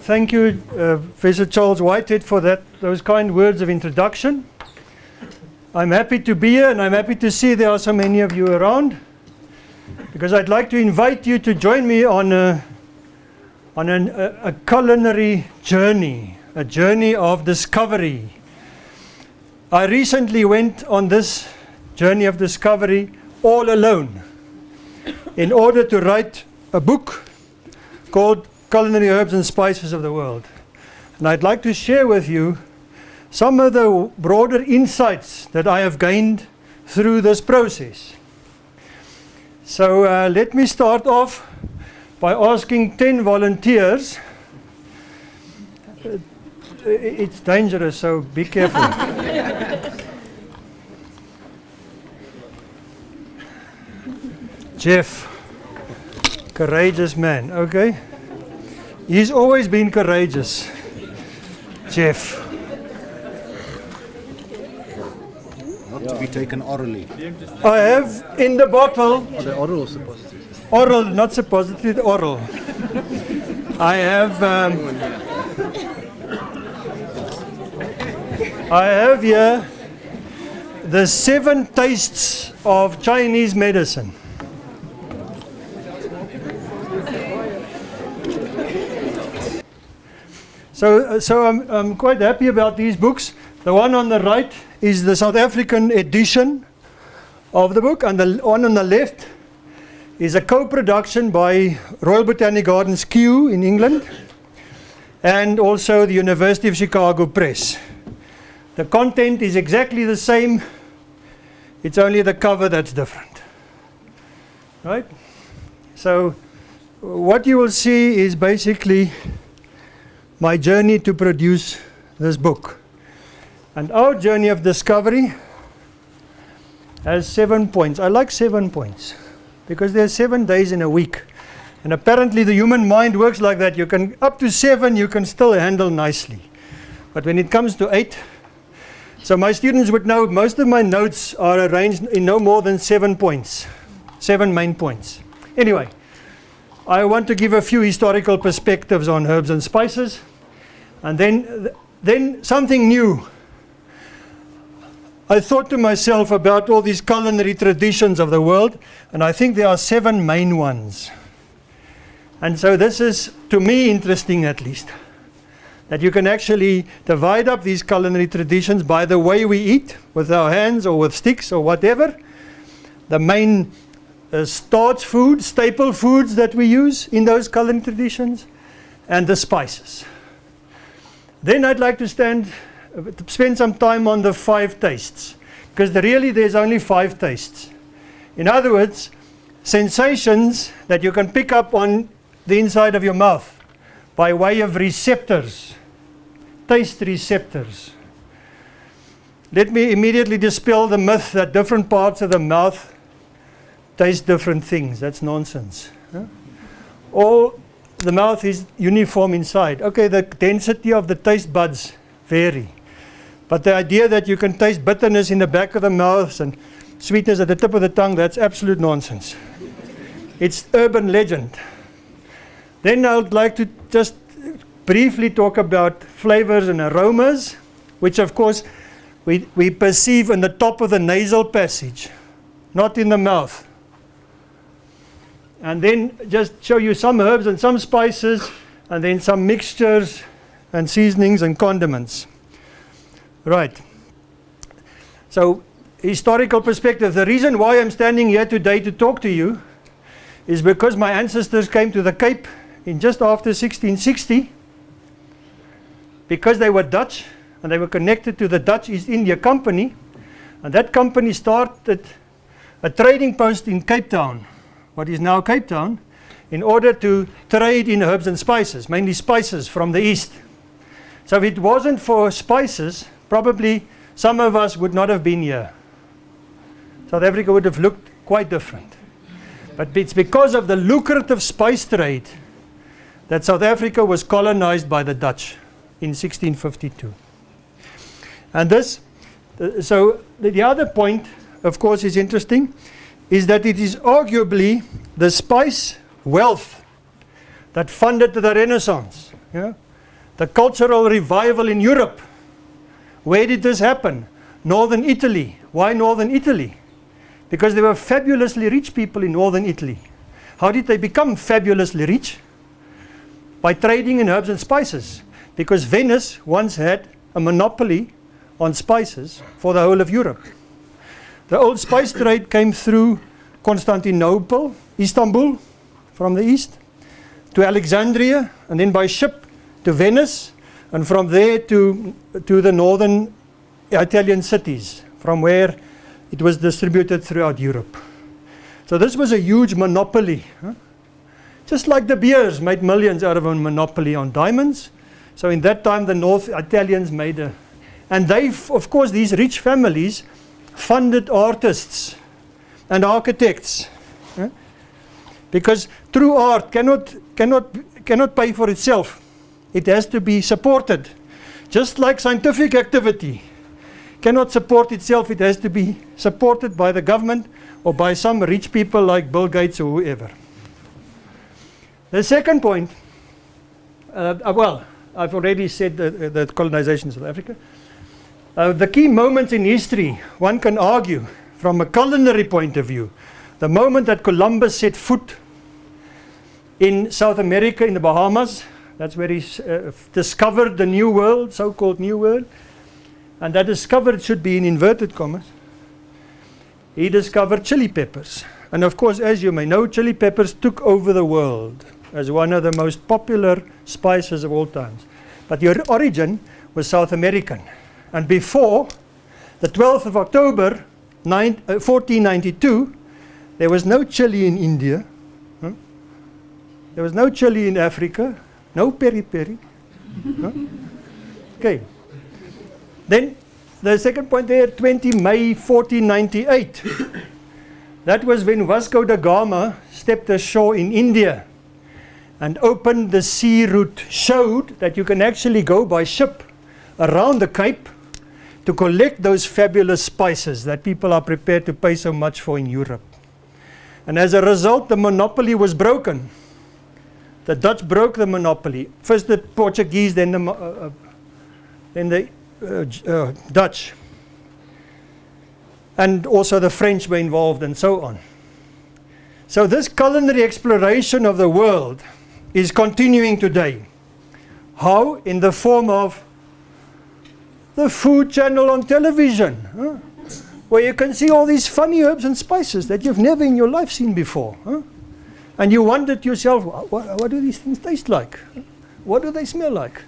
Thank you, Professor Charles Whitehead, for those kind words of introduction. I'm happy to be here, and I'm happy to see there are so many of you around, because I'd like to invite you to join me on a culinary journey, a journey of discovery. I recently went on this journey of discovery all alone in order to write a book called Culinary Herbs and Spices of the World. And I'd like to share with you some of the broader insights that I have gained through this process. So let me start off by asking 10 volunteers. It's dangerous, so be careful. Jeff, courageous man, okay? He's always been courageous, Jeff. Not to be taken orally. I have in the bottle. Are they oral or suppository? Oral, not suppository, oral. I have here the 7 tastes of Chinese medicine. So I'm quite happy about these books. The one on the right is the South African edition of the book, and the one on the left is a co-production by Royal Botanic Gardens Kew in England and also the University of Chicago Press. The content is exactly the same, it's only the cover that's different. Right? So what you will see is basically my journey to produce this book. And our journey of discovery has 7 points. I like 7 points because there are 7 days in a week. And apparently the human mind works like that. You can, up to 7 you can still handle nicely. But when it comes to 8, so my students would know most of my notes are arranged in no more than 7 points, 7 main points. Anyway, I want to give a few historical perspectives on herbs and spices, and then something new. I thought to myself about all these culinary traditions of the world, and I think there are 7 main ones. And so this is, to me, interesting at least, that you can actually divide up these culinary traditions by the way we eat, with our hands or with sticks or whatever. The main starch food, staple foods that we use in those culinary traditions, and the spices. Then I'd like to spend some time on the 5 tastes, because really there's only 5 tastes. In other words, sensations that you can pick up on the inside of your mouth by way of receptors, taste receptors. Let me immediately dispel the myth that different parts of the mouth taste different things. That's nonsense. All the mouth is uniform inside. Okay, the density of the taste buds vary. But the idea that you can taste bitterness in the back of the mouth and sweetness at the tip of the tongue, that's absolute nonsense. It's urban legend. Then I would like to just briefly talk about flavors and aromas, which of course we perceive in the top of the nasal passage, not in the mouth. And then just show you some herbs and some spices, and then some mixtures and seasonings and condiments. Right. So, historical perspective. The reason why I'm standing here today to talk to you is because my ancestors came to the Cape in just after 1660, because they were Dutch and they were connected to the Dutch East India Company, and that company started a trading post in Cape Town, what is now Cape Town, in order to trade in herbs and spices, mainly spices from the east. So if it wasn't for spices, probably some of us would not have been here. South Africa would have looked quite different. But it's because of the lucrative spice trade that South Africa was colonized by the Dutch in 1652. And this, so the other point, of course, is interesting, is that it is arguably the spice wealth that funded the Renaissance. The cultural revival in Europe. Where did this happen? Northern Italy. Why Northern Italy? Because there were fabulously rich people in Northern Italy. How did they become fabulously rich? By trading in herbs and spices. Because Venice once had a monopoly on spices for the whole of Europe. The old spice trade came through Constantinople, Istanbul, from the east, to Alexandria, and then by ship to Venice, and from there to the northern Italian cities, from where it was distributed throughout Europe. So this was a huge monopoly. Just like the beers made millions out of a monopoly on diamonds. So in that time the North Italians made a... And they, of course, these rich families funded artists and architects. Because true art cannot pay for itself. It has to be supported. Just like scientific activity cannot support itself, it has to be supported by the government or by some rich people like Bill Gates or whoever. The second point, well, I've already said the colonization of South Africa. The key moments in history, one can argue from a culinary point of view, the moment that Columbus set foot in South America, in the Bahamas, that's where he discovered the New World, so-called New World. And that discovered should be in inverted commas. He discovered chili peppers. And of course, as you may know, chili peppers took over the world as one of the most popular spices of all times. But the origin was South American. And before the 12th of October, 1492, there was no chili in India. There was no chili in Africa. No peri-peri. Okay. Then the second point there, 20 May 1498. That was when Vasco da Gama stepped ashore in India and opened the sea route, showed that you can actually go by ship around the Cape to collect those fabulous spices that people are prepared to pay so much for in Europe. And as a result, the monopoly was broken. The Dutch broke the monopoly. First the Portuguese, then the Dutch. And also the French were involved and so on. So this culinary exploration of the world is continuing today. How? In the form of the food channel on television, where you can see all these funny herbs and spices that you've never in your life seen before. And you wonder to yourself, what do these things taste like? What do they smell like?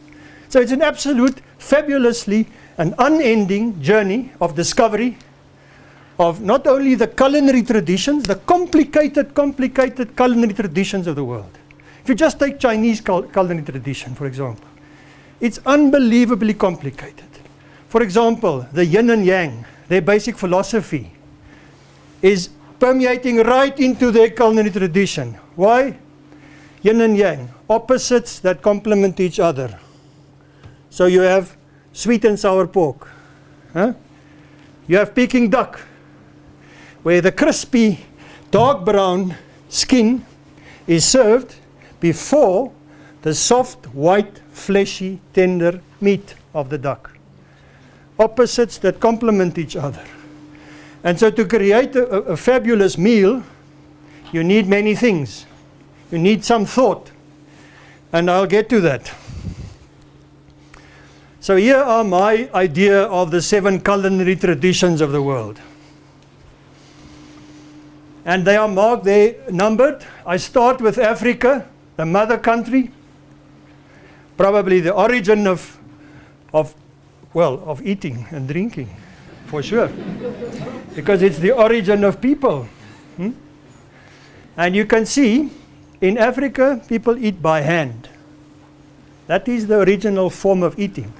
So it's an absolute, fabulously, an unending journey of discovery of not only the culinary traditions, the complicated culinary traditions of the world. If you just take Chinese culinary tradition, for example, it's unbelievably complicated. For example, the yin and yang, their basic philosophy, is permeating right into their culinary tradition. Why? Yin and yang, opposites that complement each other. So you have sweet and sour pork. You have Peking duck, where the crispy, dark brown skin is served before the soft, white, fleshy, tender meat of the duck. Opposites that complement each other. And so to create a fabulous meal, you need many things. You need some thought. And I'll get to that. So here are my idea of the 7 culinary traditions of the world. And they are marked, they're numbered. I start with Africa, the mother country. Probably the origin of eating and drinking, for sure. Because it's the origin of people. And you can see, in Africa, people eat by hand. That is the original form of eating.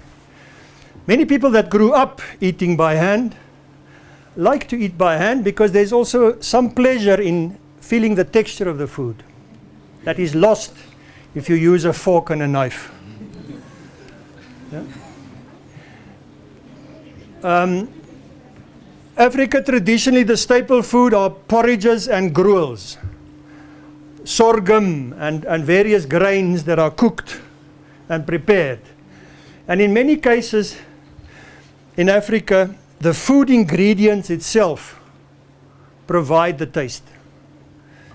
Many people that grew up eating by hand like to eat by hand because there's also some pleasure in feeling the texture of the food that is lost if you use a fork and a knife. Africa, traditionally the staple food are porridges and gruels, sorghum and various grains that are cooked and prepared. And in many cases in Africa, the food ingredients itself provide the taste.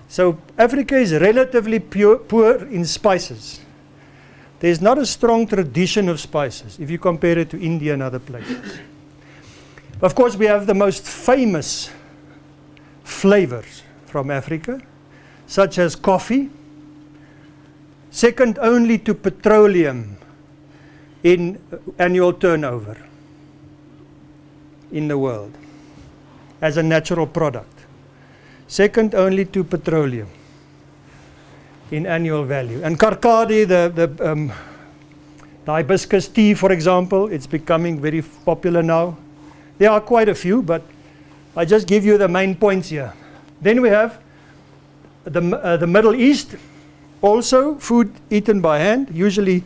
So Africa is relatively poor in spices. There's not a strong tradition of spices if you compare it to India and other places. Of course, we have the most famous flavors from Africa, such as coffee, second only to petroleum in annual turnover in the world as a natural product. Second only to petroleum in annual value. And Karkadi, the hibiscus tea, for example, it's becoming very popular now. There are quite a few, but I just give you the main points here. Then we have the Middle East, also food eaten by hand, usually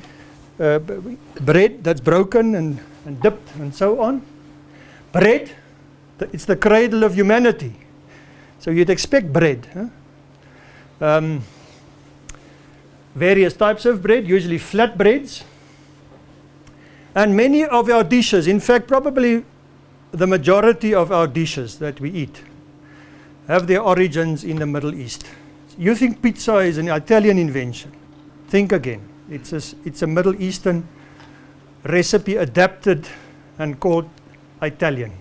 bread that's broken and dipped and so on. Bread, it's the cradle of humanity. So you'd expect bread. Huh? Various types of bread, usually flat breads. And many of our dishes, in fact probably the majority of our dishes that we eat, have their origins in the Middle East. You think pizza is an Italian invention. Think again. It's a Middle Eastern recipe adapted and called Italian.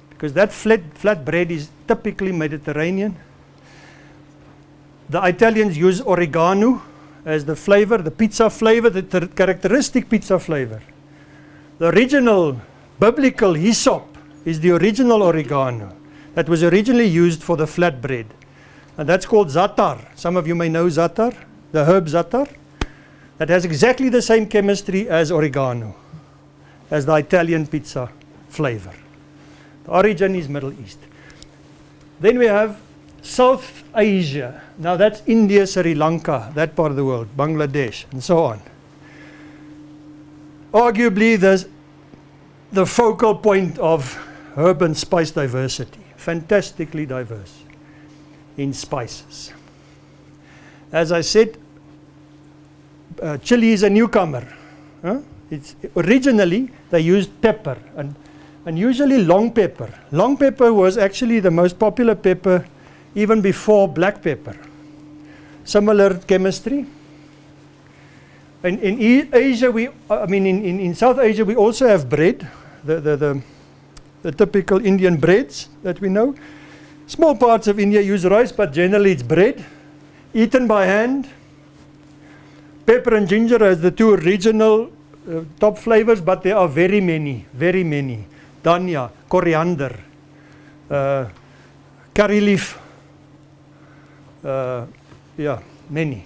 Because that flat bread is typically Mediterranean. The Italians use oregano as the flavor, the pizza flavor, the characteristic pizza flavor. The original biblical hyssop is the original oregano that was originally used for the flat bread. And that's called za'atar. Some of you may know za'atar, the herb za'atar. That has exactly the same chemistry as oregano, as the Italian pizza flavor. The origin is Middle East. Then we have South Asia. Now that's India, Sri Lanka, that part of the world, Bangladesh, and so on. Arguably the focal point of herb and spice diversity. Fantastically diverse in spices. As I said, chili is a newcomer. It's originally they used pepper and usually long pepper. Long pepper was actually the most popular pepper even before black pepper. Similar chemistry. In Asia, in South Asia, we also have bread, the typical Indian breads that we know. Small parts of India use rice, but generally it's bread, eaten by hand. Pepper and ginger as the two original top flavors, but there are very many. Dhania, coriander, curry leaf, many.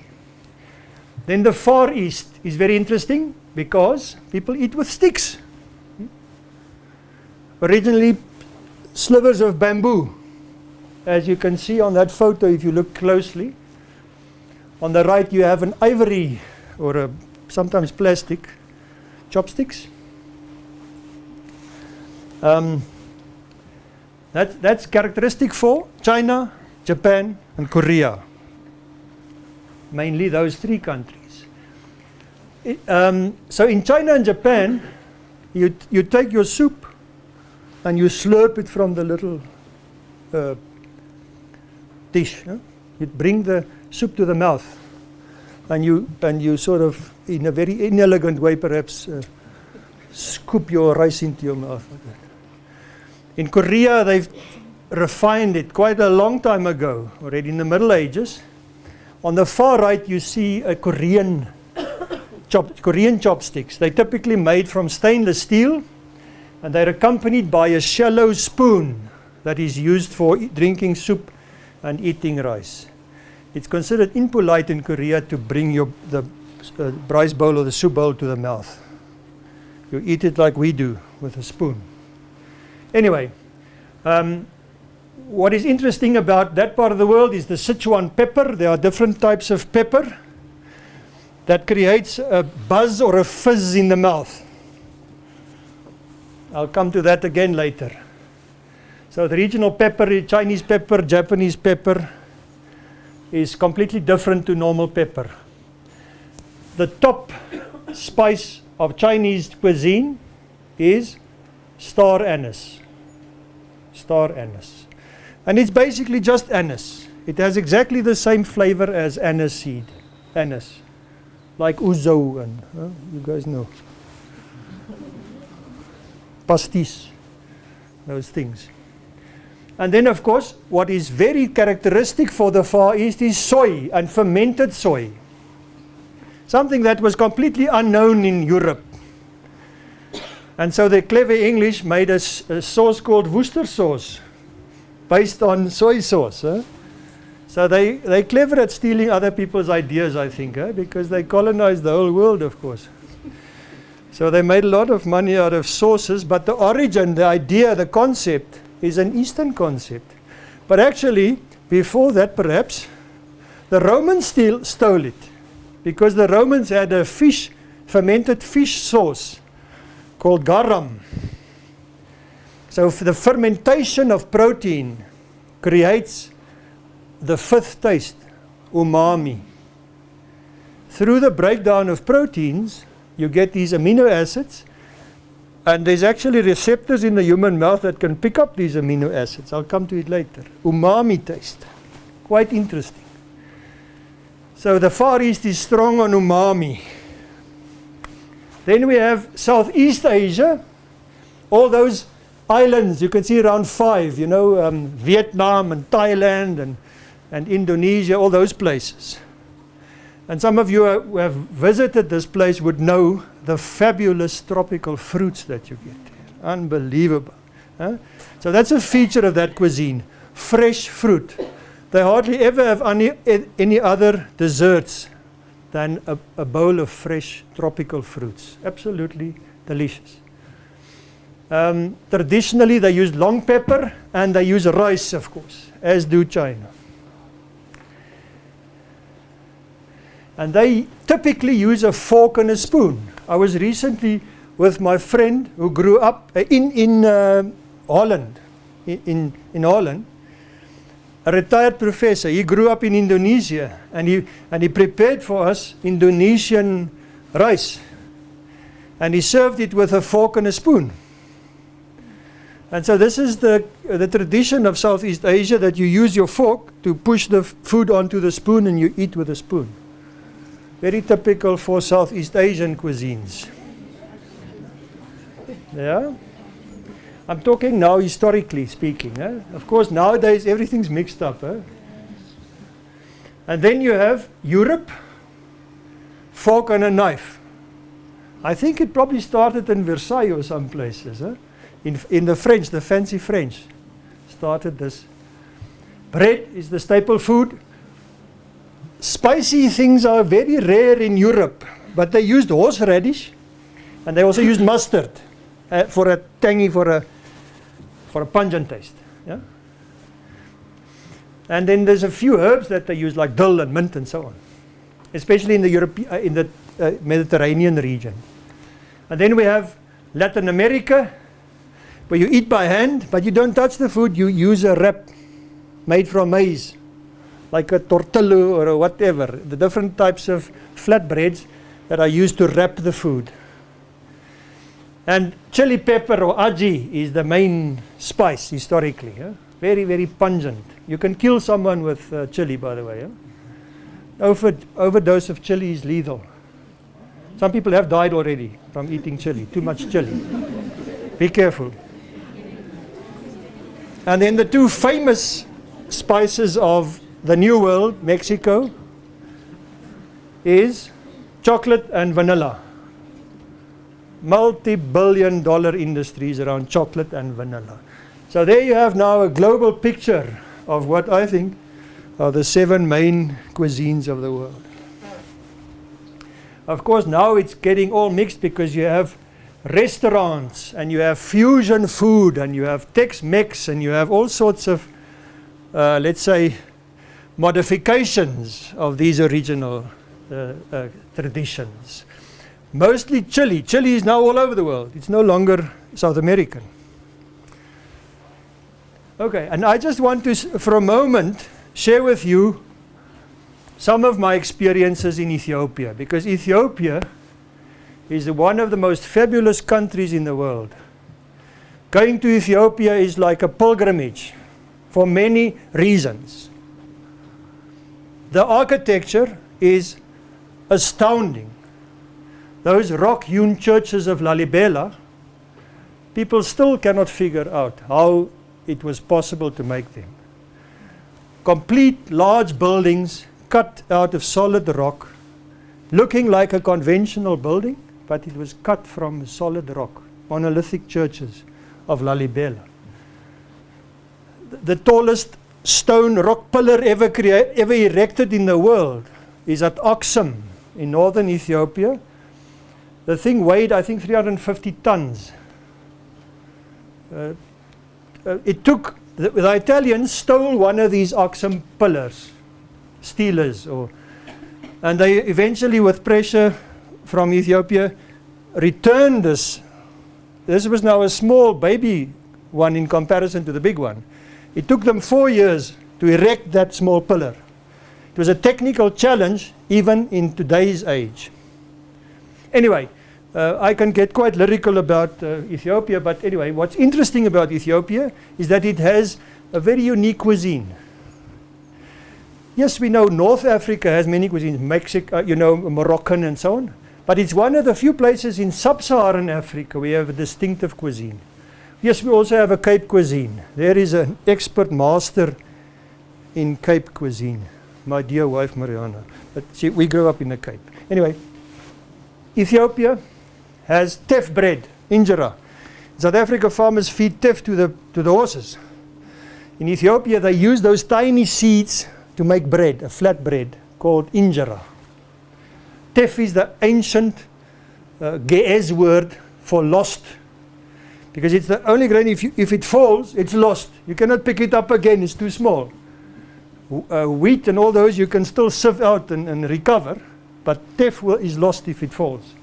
Then the Far East is very interesting because people eat with sticks. Originally slivers of bamboo, as you can see on that photo if you look closely. On the right you have an ivory or sometimes plastic chopsticks. That's characteristic for China, Japan and Korea. Mainly those three countries. So in China and Japan, you take your soup and you slurp it from the little dish. You bring the soup to the mouth and you sort of, in a very inelegant way perhaps, scoop your rice into your mouth like that. In Korea, they've refined it quite a long time ago, already in the Middle Ages. On the far right, you see a Korean chopsticks. They're typically made from stainless steel, and they're accompanied by a shallow spoon that is used for drinking soup and eating rice. It's considered impolite in Korea to bring the rice bowl or the soup bowl to the mouth. You eat it like we do, with a spoon. Anyway, what is interesting about that part of the world is the Sichuan pepper. There are different types of pepper that creates a buzz or a fizz in the mouth. I'll come to that again later. So the regional pepper, Chinese pepper, Japanese pepper, is completely different to normal pepper. The top spice of Chinese cuisine is star anise. Star anise. And it's basically just anise. It has exactly the same flavor as anise seed. Anise. Like ouzo and, you guys know. Pastis. Those things. And then of course, what is very characteristic for the Far East is soy and fermented soy. Something that was completely unknown in Europe. And so the clever English made a sauce called Worcester sauce, based on soy sauce. So they're clever at stealing other people's ideas, I think, because they colonized the whole world, of course. So they made a lot of money out of sauces, but the origin, the idea, the concept is an Eastern concept. But actually, before that perhaps, the Romans stole it. Because the Romans had a fermented fish sauce called garum. So the fermentation of protein creates the fifth taste, umami. Through the breakdown of proteins, you get these amino acids, and there's actually receptors in the human mouth that can pick up these amino acids. I'll come to it later. Umami taste. Quite interesting. So the Far East is strong on umami. Then we have Southeast Asia, all those islands, you can see around 5, Vietnam and Thailand and Indonesia, all those places. And some of you who have visited this place would know the fabulous tropical fruits that you get there. Unbelievable. So that's a feature of that cuisine, fresh fruit. They hardly ever have any other desserts than a bowl of fresh tropical fruits. Absolutely delicious. Traditionally, they use long pepper and they use rice, of course, as do China. And they typically use a fork and a spoon. I was recently with my friend who grew up in Holland, in Holland. A retired professor. He grew up in Indonesia, and he prepared for us Indonesian rice, and he served it with a fork and a spoon. And so this is the tradition of Southeast Asia, that you use your fork to push the food onto the spoon and you eat with a spoon. Very typical for Southeast Asian cuisines. Yeah. I'm talking now historically speaking. Of course, nowadays everything's mixed up. And then you have Europe, fork and a knife. I think it probably started in Versailles or some places. In the French, the fancy French started this. Bread is the staple food. Spicy things are very rare in Europe, but they used horseradish, and they also used mustard for a tangy, for a pungent taste. Yeah? And then there's a few herbs that they use, like dill and mint and so on, especially in the Mediterranean region. And then we have Latin America, where you eat by hand, but you don't touch the food. You use a wrap made from maize, like a tortillo or a whatever, the different types of flatbreads that are used to wrap the food. And chili pepper or aji is the main spice historically. Very, very pungent. You can kill someone with chili, by the way. Overdose of chili is lethal. Some people have died already from eating chili, too much chili. Be careful. And then the two famous spices of the New World, Mexico, is chocolate and vanilla. Multi-billion-dollar industries around chocolate and vanilla. So there you have now a global picture of what I think are the 7 main cuisines of the world. Of course, now it's getting all mixed because you have restaurants and you have fusion food and you have Tex-Mex and you have all sorts of, let's say, modifications of these original traditions. Mostly chili. Chili is now all over the world. It's no longer South American. Okay, and I just want to, for a moment, share with you some of my experiences in Ethiopia, because Ethiopia is one of the most fabulous countries in the world. Going to Ethiopia is like a pilgrimage for many reasons. The architecture is astounding. Those rock-hewn churches of Lalibela, people still cannot figure out how it was possible to make them. Complete large buildings cut out of solid rock, looking like a conventional building, but it was cut from solid rock, monolithic churches of Lalibela. The tallest stone rock pillar ever erected in the world is at Aksum in northern Ethiopia. The thing weighed, I think, 350 tons. It took, the Italians stole one of these Aksum pillars, and they eventually, with pressure from Ethiopia, returned this. This was now a small baby one in comparison to the big one. It took them 4 years to erect that small pillar. It was a technical challenge even in today's age. Anyway, I can get quite lyrical about Ethiopia, but anyway, what's interesting about Ethiopia is that it has a very unique cuisine. Yes, we know North Africa has many cuisines, Mexico, Moroccan and so on, but it's one of the few places in sub-Saharan Africa we have a distinctive cuisine. Yes, we also have a Cape cuisine. There is an expert master in Cape cuisine, my dear wife Mariana, but we grew up in the Cape. Anyway, Ethiopia has teff bread, injera. In South Africa, farmers feed teff to the horses. In Ethiopia, they use those tiny seeds to make bread, a flat bread called injera. Teff is the ancient Ge'ez word for lost, because it's the only grain, if it falls, it's lost. You cannot pick it up again, it's too small. Wheat and all those you can still sieve out and recover, but teff is lost if it falls.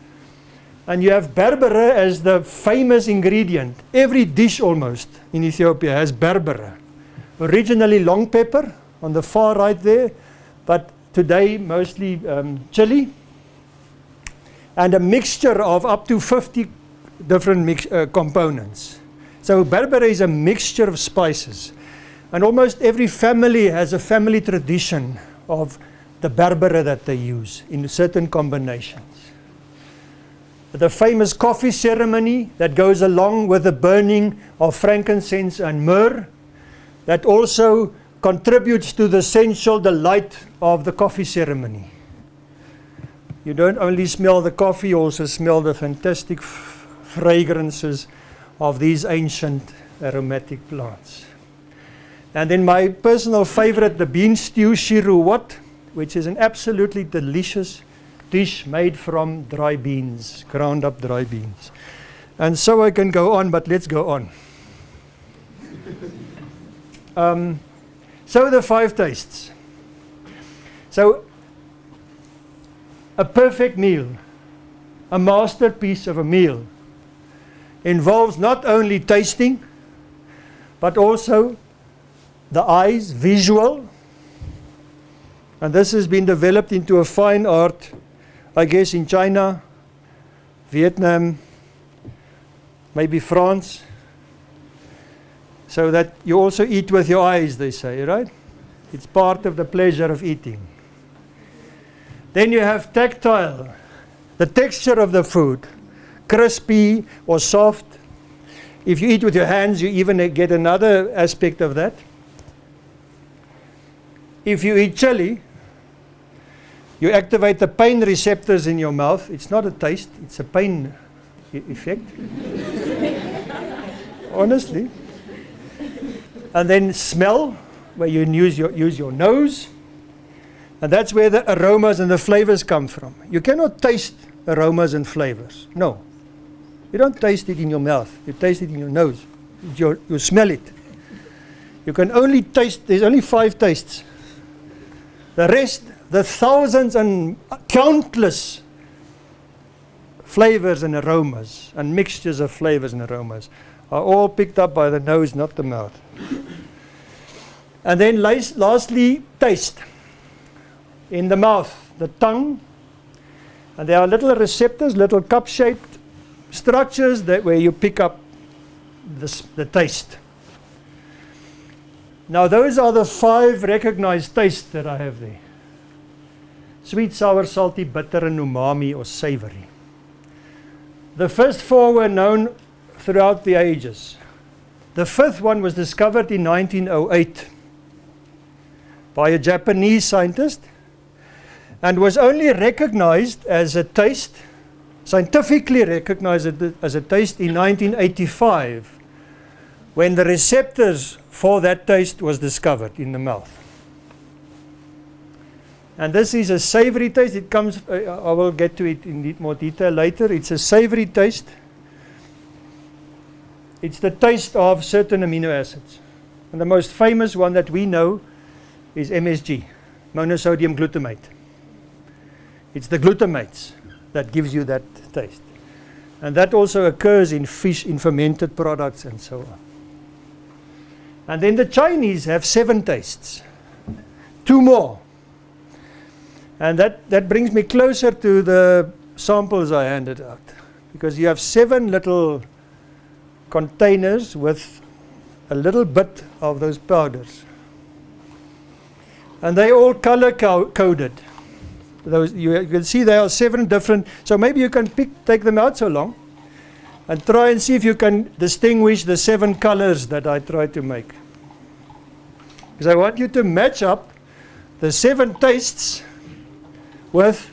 And you have berbere as the famous ingredient. Every dish almost in Ethiopia has berbere. Originally long pepper on the far right there, but today mostly chili. And a mixture of up to 50 different components. So berbere is a mixture of spices. And almost every family has a family tradition of the berbere that they use in certain combinations. The famous coffee ceremony that goes along with the burning of frankincense and myrrh, that also contributes to the sensual delight of the coffee ceremony. You don't only smell the coffee, you also smell the fantastic fragrances of these ancient aromatic plants. And then my personal favorite, the bean stew shiruwat, which is an absolutely delicious dish made from dry beans, ground up dry beans. And so I can go on, but let's go on. So the 5 tastes. So a perfect meal, a masterpiece of a meal, involves not only tasting, but also the eyes, visual. And this has been developed into a fine art, I guess, in China, Vietnam, maybe France, so that you also eat with your eyes, they say, right? It's part of the pleasure of eating. Then you have tactile, the texture of the food, crispy or soft. If you eat with your hands, you even get another aspect of that. If you eat chili, you activate the pain receptors in your mouth. It's not a taste, it's a pain effect. Honestly. And then smell, where you use your nose. And that's where the aromas and the flavors come from. You cannot taste aromas and flavors. No. You don't taste it in your mouth. You taste it in your nose. You smell it. You can only taste, there's only 5 tastes. The rest, the thousands and countless flavors and aromas and mixtures of flavors and aromas are all picked up by the nose, not the mouth. And then lastly, taste. In the mouth, the tongue And there are little receptors, little cup-shaped structures where you pick up the taste. Now those are the 5 recognized tastes that I have there. Sweet, sour, salty, bitter, and umami or savory. The first 4 were known throughout the ages. The 5th one was discovered in 1908 by a Japanese scientist and was only recognized as a taste, scientifically recognized as a taste in 1985, when the receptors for that taste was discovered in the mouth. And this is a savory taste. It comes, I will get to it in more detail later. It's a savory taste. It's the taste of certain amino acids. And the most famous one that we know is MSG, monosodium glutamate. It's the glutamates that gives you that taste. And that also occurs in fish, in fermented products, and so on. And then the Chinese have 7 tastes, 2 more. And that brings me closer to the samples I handed out, because you have 7 little containers with a little bit of those powders. And they all color coded. Those, you can see there are 7 different, so maybe you can take them out so long and try and see if you can distinguish the 7 colors that I try to make. Because I want you to match up the 7 tastes with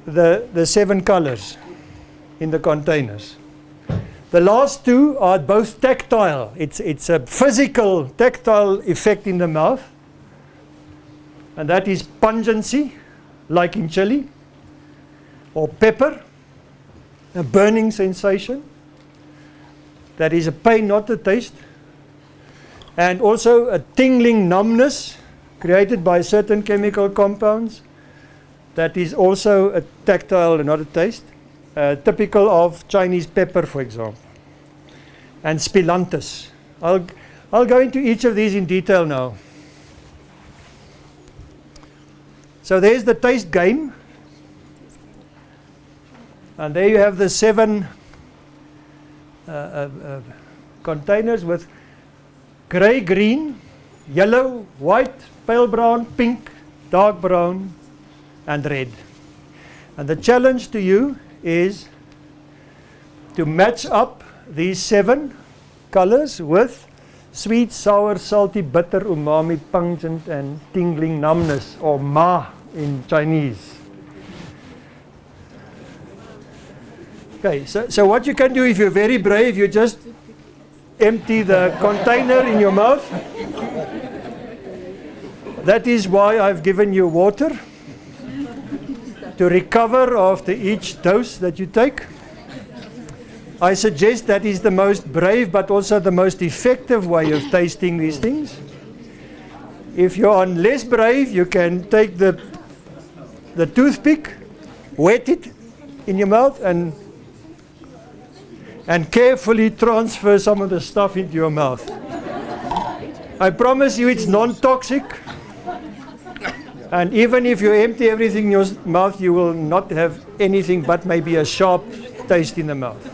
the 7 colors in the containers. The last 2 are both tactile. It's a physical, tactile effect in the mouth. And that is pungency, like in chili, or pepper, a burning sensation. That is a pain, not a taste. And also a tingling numbness created by certain chemical compounds. That is also a tactile and not a taste. Typical of Chinese pepper, for example. And spillanthus. I'll go into each of these in detail now. So there's the taste game. And there you have the 7 containers with grey, green, yellow, white, pale brown, pink, dark brown, and red. And the challenge to you is to match up these 7 colors with sweet, sour, salty, bitter, umami, pungent, and tingling numbness, or ma in Chinese. Okay, so what you can do if you're very brave, you just empty the container in your mouth. That is why I've given you water to recover after each dose that you take. I suggest that is the most brave but also the most effective way of tasting these things. If you're less brave, you can take the toothpick, wet it in your mouth and carefully transfer some of the stuff into your mouth. I promise you it's non-toxic. And even if you empty everything in your mouth, you will not have anything but maybe a sharp taste in the mouth.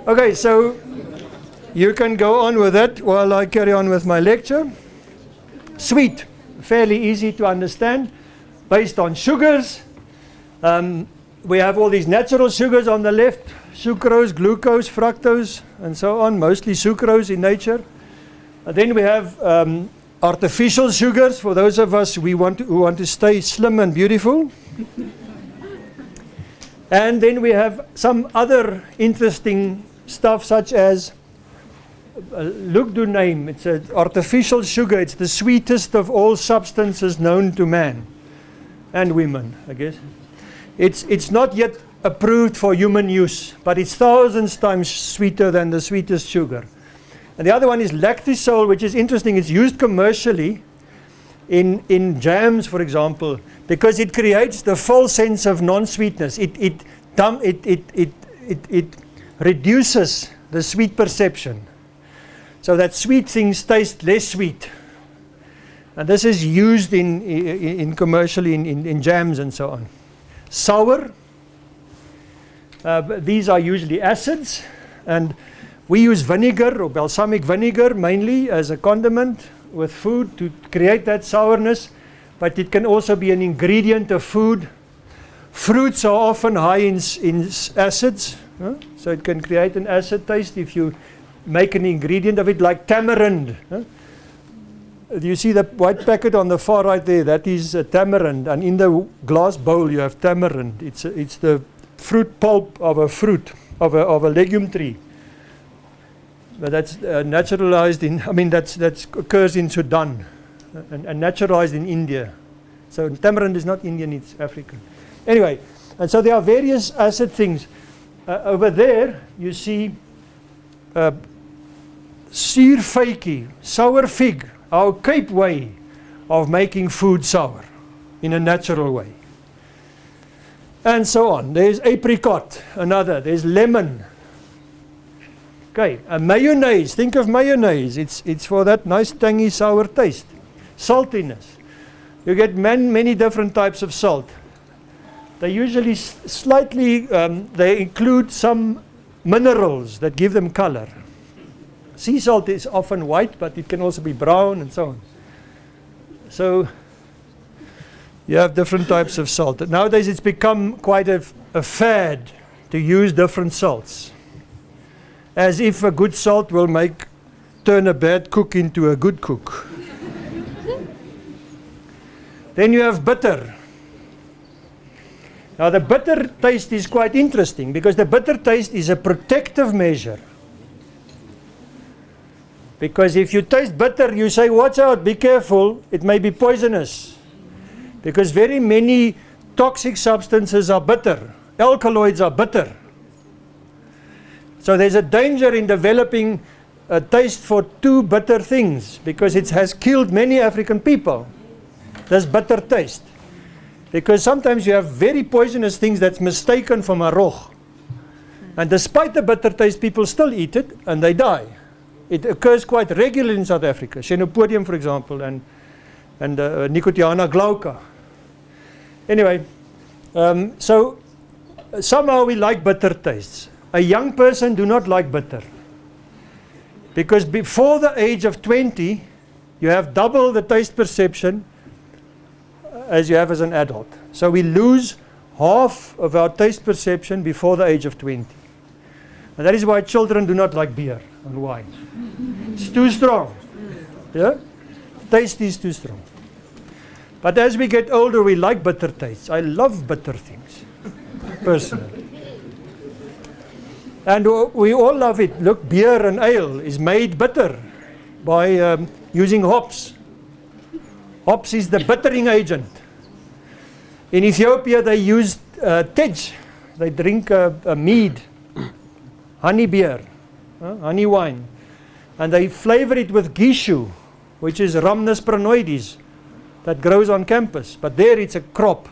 Okay, so you can go on with that while I carry on with my lecture. Sweet, fairly easy to understand, based on sugars. We have all these natural sugars on the left, sucrose, glucose, fructose, and so on, mostly sucrose in nature. And then we have artificial sugars for those of us who want to stay slim and beautiful. And then we have some other interesting stuff such as look the name. It's an artificial sugar. It's the sweetest of all substances known to man and women, I guess. It's not yet approved for human use, but it's thousands times sweeter than the sweetest sugar. And the other one is lactosol, which is interesting. It's used commercially in jams, for example, because it creates the false sense of non-sweetness. It reduces the sweet perception, so that sweet things taste less sweet. And this is used in commercially in jams and so on. Sour. These are usually acids, and we use vinegar or balsamic vinegar mainly as a condiment with food to create that sourness, but it can also be an ingredient of food. Fruits are often high in acids, so it can create an acid taste if you make an ingredient of it, like tamarind. Do you see the white packet on the far right there? That is tamarind, and in the glass bowl you have tamarind. It's the fruit pulp of a fruit, of a legume tree. But that's naturalized in, that occurs in Sudan and naturalized in India. So tamarind is not Indian, it's African. Anyway, and so there are various acid things. Over there you see suurfytjie, sour fig, our Cape way of making food sour in a natural way. And so on. There's apricot, another. There's lemon. Okay, mayonnaise. Think of mayonnaise. It's for that nice tangy sour taste. Saltiness. You get many different types of salt. They usually slightly, they include some minerals that give them color. Sea salt is often white, but it can also be brown and so on. So you have different types of salt. Nowadays it's become quite a fad to use different salts, as if a good salt will turn a bad cook into a good cook. Then you have bitter. Now the bitter taste is quite interesting, because the bitter taste is a protective measure. Because if you taste bitter, you say, watch out, be careful, it may be poisonous. Because very many toxic substances are bitter. Alkaloids are bitter. So there's a danger in developing a taste for too bitter things, because it has killed many African people, this bitter taste. Because sometimes you have very poisonous things that's mistaken for marroch. And despite the bitter taste, people still eat it and they die. It occurs quite regularly in South Africa. Chenopodium, for example, and Nicotiana glauca. Anyway, so somehow we like bitter tastes. A young person do not like bitter. Because before the age of 20, you have double the taste perception as you have as an adult. So we lose half of our taste perception before the age of 20. And that is why children do not like beer and wine. It's too strong. Yeah? Taste is too strong. But as we get older, we like bitter tastes. I love bitter things, personally. And we all love it. Look, beer and ale is made bitter by using hops. Hops is the bittering agent. In Ethiopia, they use tej. They drink a mead, honey beer, honey wine. And they flavor it with gishu, which is Rhamnus pranoides, that grows on campus. But there it's a crop.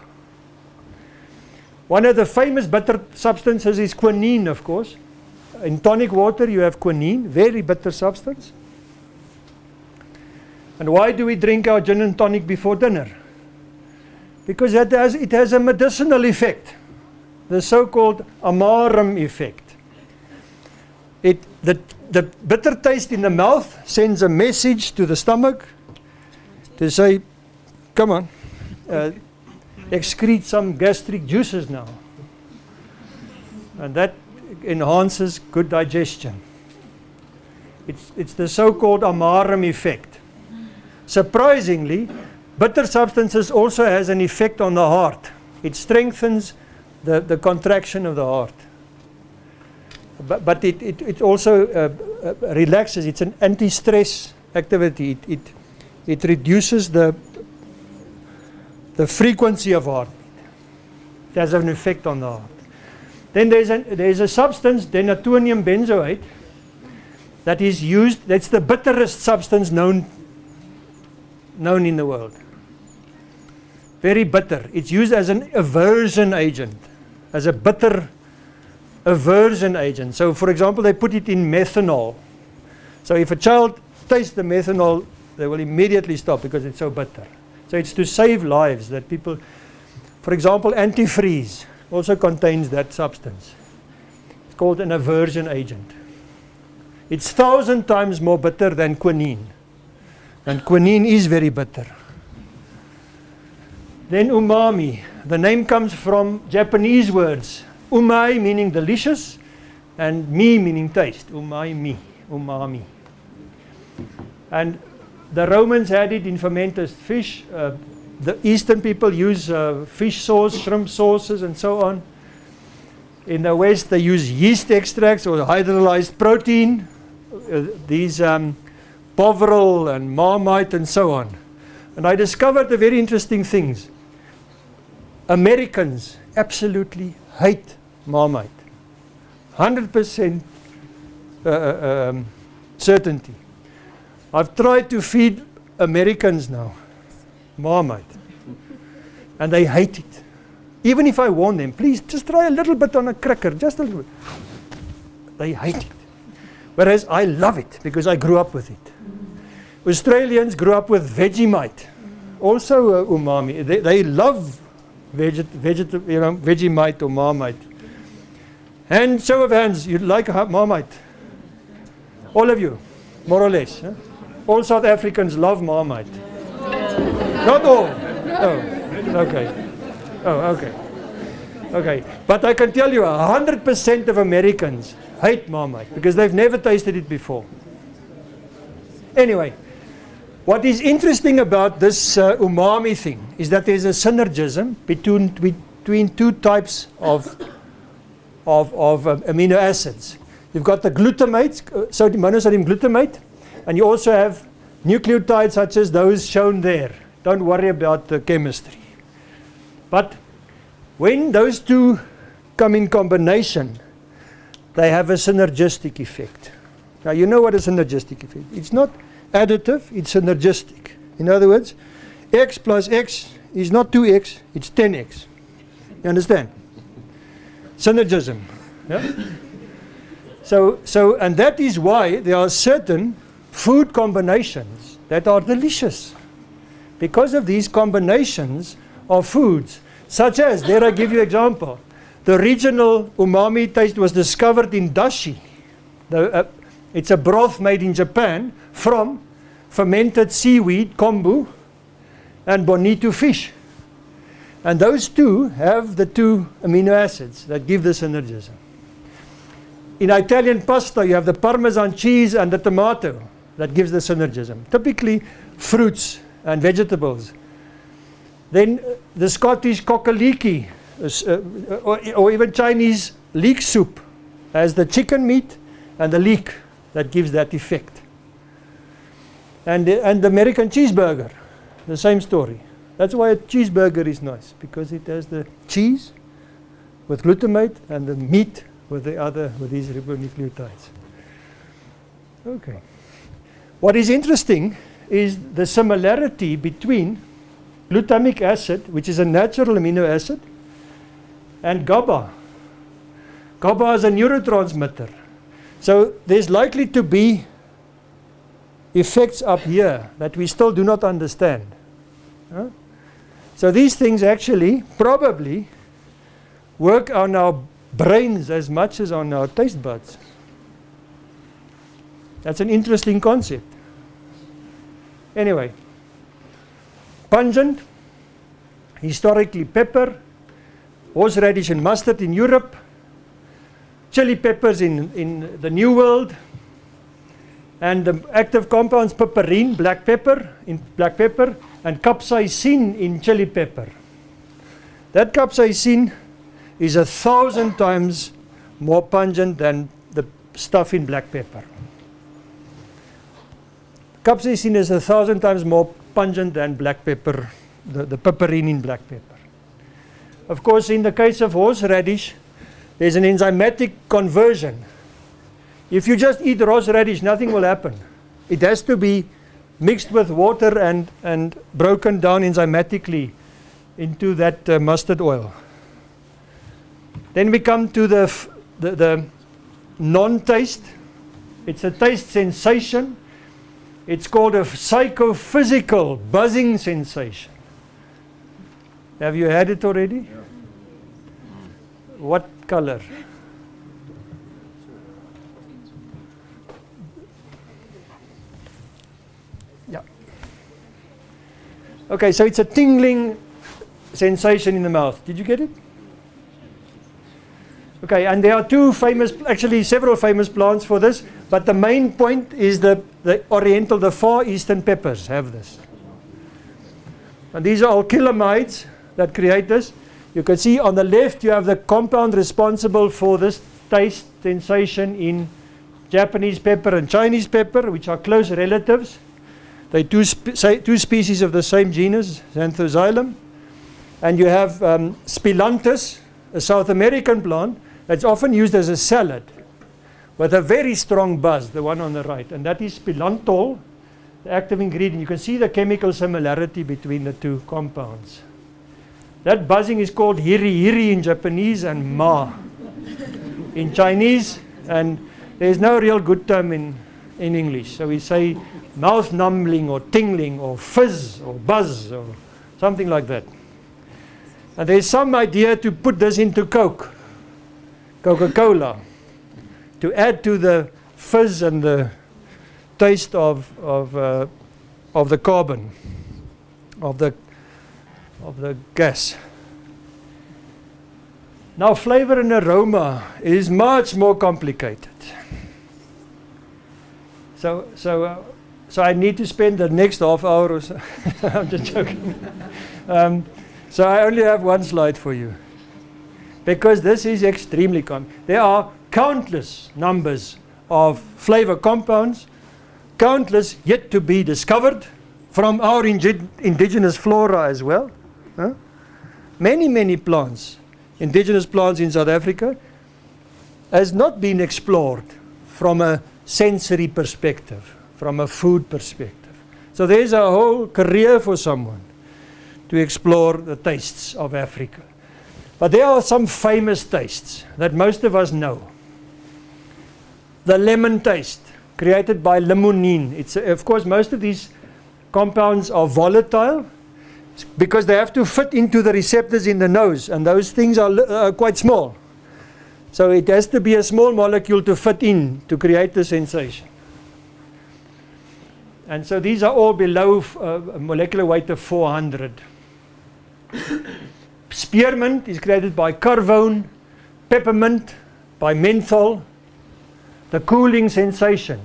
One of the famous bitter substances is quinine, of course. In tonic water you have quinine, very bitter substance. And why do we drink our gin and tonic before dinner? Because it has a medicinal effect, the so-called amarum effect. The bitter taste in the mouth sends a message to the stomach to say, come on, excrete some gastric juices now. And that enhances good digestion. It's the so-called amarum effect. Surprisingly, bitter substances also has an effect on the heart. It strengthens the contraction of the heart. But it also relaxes. It's an anti-stress activity. It reduces the frequency of heartbeat. It has an effect on the heart. Then there's a substance, denatonium benzoate, that is used. That's the bitterest substance known in the world. Very bitter. It's used as an aversion agent, as a bitter aversion agent. So, for example, they put it in methanol. So if a child tastes the methanol they will immediately stop because it's so bitter. So it's to save lives that people, for example, antifreeze also contains that substance. It's called an aversion agent. It's 1,000 times more bitter than quinine. And quinine is very bitter. Then umami. The name comes from Japanese words. Umai meaning delicious and mi meaning taste. Umami. And the Romans had it in fermented fish. The Eastern people use fish sauce, shrimp sauces and so on. In the West they use yeast extracts or hydrolyzed protein. These Bovril and Marmite and so on. And I discovered the very interesting things. Americans absolutely hate Marmite. 100% certainty. I've tried to feed Americans now Marmite. And they hate it. Even if I warn them, please just try a little bit on a cracker, just a little bit. They hate it. Whereas I love it because I grew up with it. Australians grew up with Vegemite, also umami. They love Vegemite or Marmite. And show of hands, you like Marmite? All of you, more or less. Huh? All South Africans love Marmite. Not all. Oh, okay. Oh, okay. Okay. But I can tell you 100% of Americans hate Marmite because they've never tasted it before. Anyway, what is interesting about this umami thing is that there's a synergism between two types of amino acids. You've got the glutamate, monosodium glutamate, and you also have nucleotides such as those shown there. Don't worry about the chemistry. But when those two come in combination, they have a synergistic effect. Now you know what a synergistic effect is. It's not additive, it's synergistic. In other words, x plus x is not 2x, it's 10x. You understand? Synergism. Yeah? So, and that is why there are certain food combinations that are delicious. Because of these combinations of foods, such as, there I give you an example. The original umami taste was discovered in dashi. It's a broth made in Japan from fermented seaweed, kombu, and bonito fish. And those two have the two amino acids that give the synergism. In Italian pasta, you have the Parmesan cheese and the tomato that gives the synergism. Typically, fruits and vegetables. Then the Scottish kokaliki, or even Chinese leek soup, has the chicken meat and the leek that gives that effect. And the American cheeseburger, the same story. That's why a cheeseburger is nice, because it has the cheese with glutamate and the meat with these ribonucleotides. Okay. What is interesting is the similarity between glutamic acid, which is a natural amino acid, and GABA. GABA is a neurotransmitter. So there's likely to be effects up here that we still do not understand. Huh? So these things actually probably work on our brains as much as on our taste buds. That's an interesting concept. Anyway, pungent, historically pepper, horseradish and mustard in Europe, chili peppers in the New World, and the active compounds piperine, black pepper, and capsaicin in chili pepper. That capsaicin is 1,000 times more pungent than the stuff in black pepper. Capsaicin is 1,000 times more pungent than black pepper, the piperine in black pepper. Of course, in the case of horseradish, there's an enzymatic conversion. If you just eat horseradish, nothing will happen. It has to be mixed with water and broken down enzymatically into that mustard oil. Then we come to the non-taste. It's a taste sensation. It's called a psychophysical buzzing sensation. Have you had it already? Yeah. What color? Yeah. Okay, so it's a tingling sensation in the mouth. Did you get it? Okay, and there are two famous, actually several famous plants for this, but the main point is the oriental, the Far Eastern peppers have this. And these are alkylamides that create this. You can see on the left you have the compound responsible for this taste sensation in Japanese pepper and Chinese pepper, which are close relatives. They're two species of the same genus, Xanthoxylum. And you have Spiluntus, a South American plant that's often used as a salad with a very strong buzz, the one on the right. And that is spilantol, the active ingredient. You can see the chemical similarity between the two compounds. That buzzing is called hiri-hiri in Japanese and ma in Chinese. And there's no real good term in English. So we say mouth numbling or tingling or fizz or buzz or something like that. And there's some idea to put this into Coca-Cola, to add to the fizz and the taste of the carbon, of the gas. Now, flavor and aroma is much more complicated. So I need to spend the next half hour or so. I'm just joking. So I only have one slide for you, because this is extremely common. There are countless numbers of flavor compounds, countless yet to be discovered from our indigenous flora as well. Many plants, indigenous plants in South Africa, has not been explored from a sensory perspective, from a food perspective. So there's a whole career for someone to explore the tastes of Africa. But there are some famous tastes that most of us know. The lemon taste, created by limonene. It's, of course, most of these compounds are volatile because they have to fit into the receptors in the nose, and those things are quite small. So it has to be a small molecule to fit in to create the sensation. And so these are all below a molecular weight of 400. Spearmint is created by carvone, peppermint by menthol, the cooling sensation.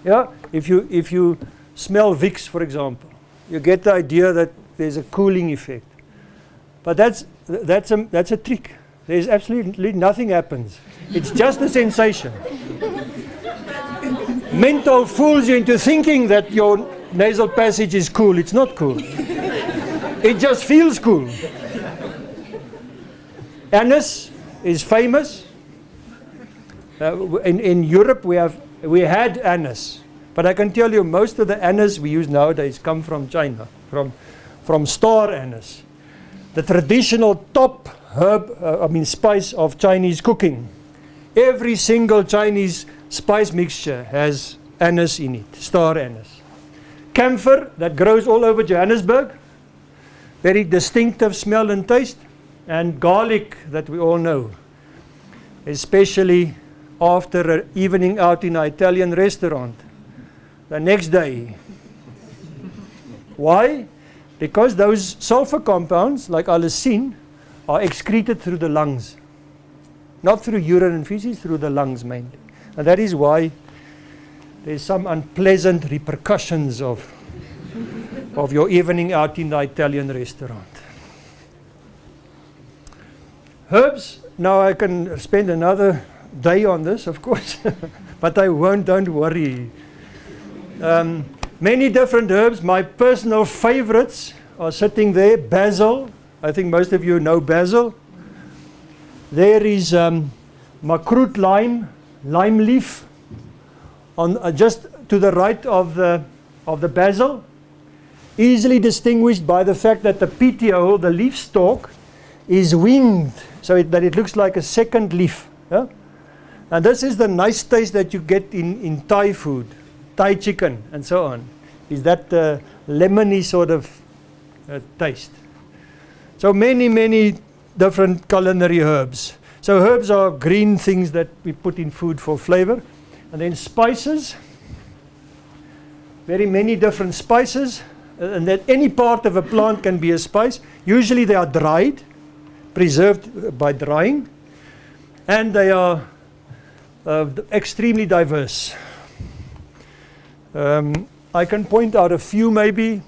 Yeah, if you smell Vicks, for example, you get the idea that there's a cooling effect. But that's a trick. There's absolutely nothing happens. It's just a sensation. Menthol fools you into thinking that your nasal passage is cool. It's not cool. It just feels cool. Anise is famous. In Europe we had anise, but I can tell you most of the anise we use nowadays come from China, from star anise, the traditional top herb, spice of Chinese cooking. Every single Chinese spice mixture has anise in it, star anise. Camphor that grows all over Johannesburg, very distinctive smell and taste. And garlic that we all know, especially after an evening out in an Italian restaurant, the next day. Why? Because those sulfur compounds, like allicin, are excreted through the lungs. Not through urine and feces, through the lungs mainly. And that is why there's some unpleasant repercussions of your evening out in the Italian restaurant. Herbs, now I can spend another day on this, of course, but I won't, don't worry. Many different herbs. My personal favorites are sitting there. Basil, I think most of you know basil. There is makrut lime leaf, on just to the right of the basil, easily distinguished by the fact that the petiole, the leaf stalk, is winged, so that it looks like a second leaf. Yeah? And this is the nice taste that you get in Thai food. Thai chicken, and so on, is that lemony sort of taste. So many different culinary herbs. So herbs are green things that we put in food for flavor. And then spices, very many different spices, and that any part of a plant can be a spice. Usually they are dried, preserved by drying, and they are extremely diverse. I can point out a few maybe.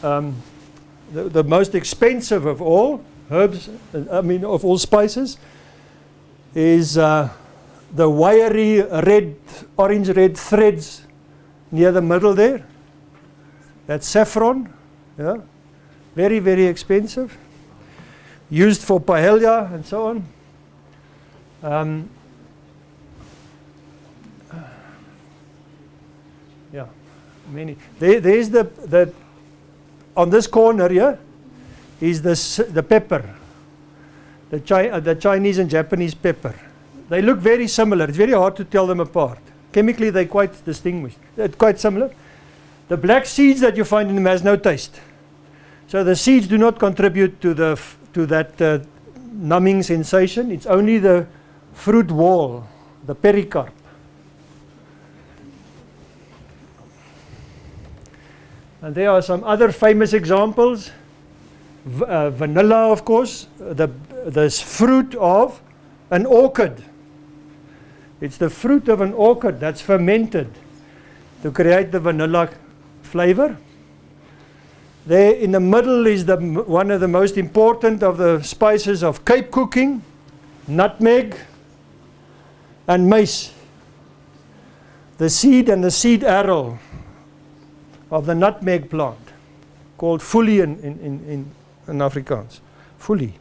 The most expensive of all herbs, of all spices, is the wiry orange-red threads near the middle there. That's saffron, yeah, very expensive. Used for paella and so on. Yeah, many. There's the on this corner here is the pepper, the Chinese and Japanese pepper. They look very similar. It's very hard to tell them apart. Chemically, they're quite distinguished. They're quite similar. The black seeds that you find in them has no taste. So the seeds do not contribute to that numbing sensation. It's only the fruit wall, the pericarp. And there are some other famous examples. Vanilla, of course, the fruit of an orchid. It's the fruit of an orchid that's fermented to create the vanilla flavor. There in the middle is one of the most important of the spices of Cape cooking, nutmeg and mace. The seed and the seed arrow of the nutmeg plant, called fully in Afrikaans. Fully.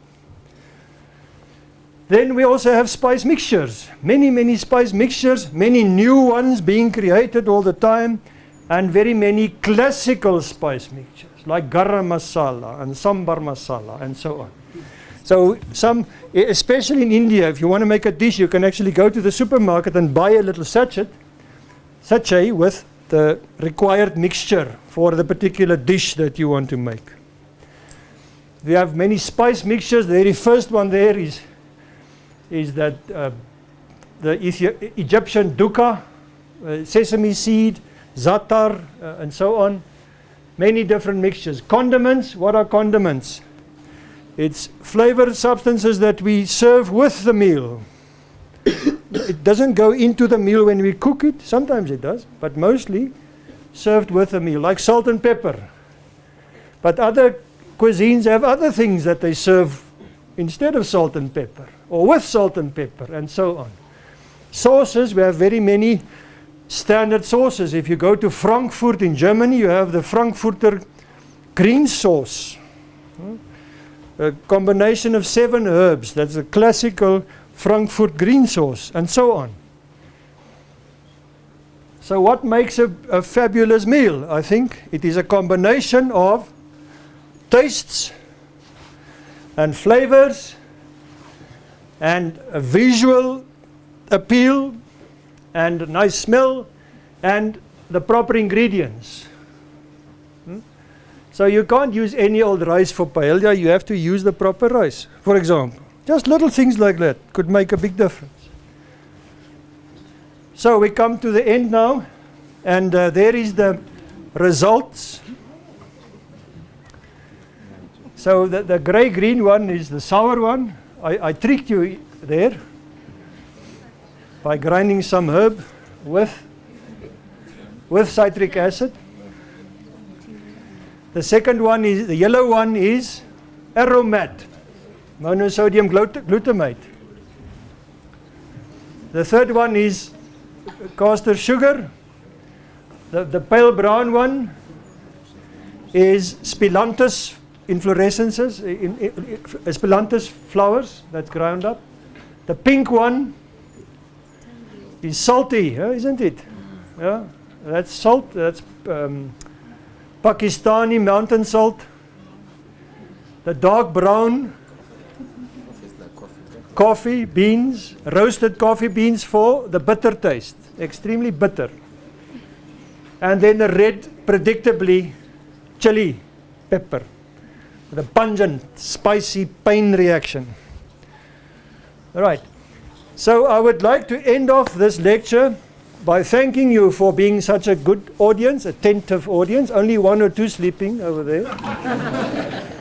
Then we also have spice mixtures. Many spice mixtures, many new ones being created all the time, and very many classical spice mixtures, like garam masala and sambar masala and so on. So some, especially in India, if you want to make a dish, you can actually go to the supermarket and buy a little sachet with the required mixture for the particular dish that you want to make. We have many spice mixtures. The very first one there is that the Egyptian dukkha, sesame seed, za'atar, and so on. Many different mixtures. Condiments, what are condiments? It's flavored substances that we serve with the meal. It doesn't go into the meal when we cook it. Sometimes it does, but mostly served with the meal, like salt and pepper. But other cuisines have other things that they serve instead of salt and pepper, or with salt and pepper, and so on. Sauces, we have very many standard sauces. If you go to Frankfurt in Germany, you have the Frankfurter green sauce. A combination of 7 herbs. That's a classical Frankfurt green sauce, and so on. So what makes a fabulous meal? I think it is a combination of tastes and flavors and a visual appeal and a nice smell and the proper ingredients. So you can't use any old rice for paella, you have to use the proper rice, for example. Just little things like that could make a big difference. So we come to the end now, and there is the results. So the grey-green one is the sour one. I tricked you there by grinding some herb with citric acid. The second one is, the yellow one is aromat, monosodium glutamate. The third one is castor sugar. The pale brown one is Spillanthus inflorescences, Spillanthus flowers that's ground up. The pink one is salty, isn't it? Yeah, that's salt. That's Pakistani mountain salt. The dark brown, coffee beans, roasted coffee beans for the bitter taste, extremely bitter. and then the red, predictably, chili pepper, with a pungent, spicy pain reaction. All right. So I would like to end off this lecture by thanking you for being such a good audience, attentive audience. Only one or two sleeping over there.